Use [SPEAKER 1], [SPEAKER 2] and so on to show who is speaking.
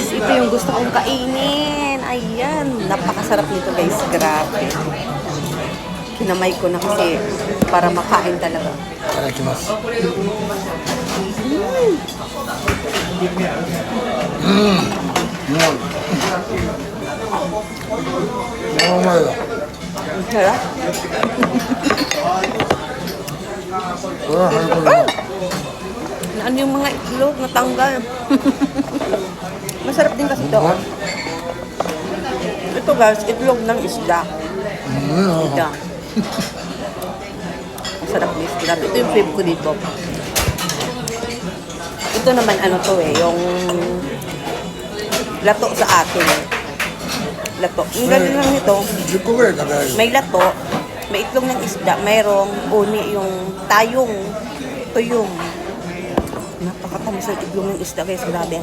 [SPEAKER 1] guys, ito yung gusto kong kainin. Ayan, napakasarap nito guys. Grabe. Kinamay ko na kasi para makain talaga.
[SPEAKER 2] Itadakimasu.
[SPEAKER 1] Sarap. Ano yung mga itlog natanggal? Masarap din kasi ito. Ito guys, itlog ng isda. Isda. Masarap ng isda. Ito yung favorite ko dito. Ito naman ano to yung lato sa atin. Lato. Yung galing lang nito, may lato, may itlog ng isda, mayroong uni yung tayong, tuyong. Napakatamis ng itlog ng isda guys, grabe.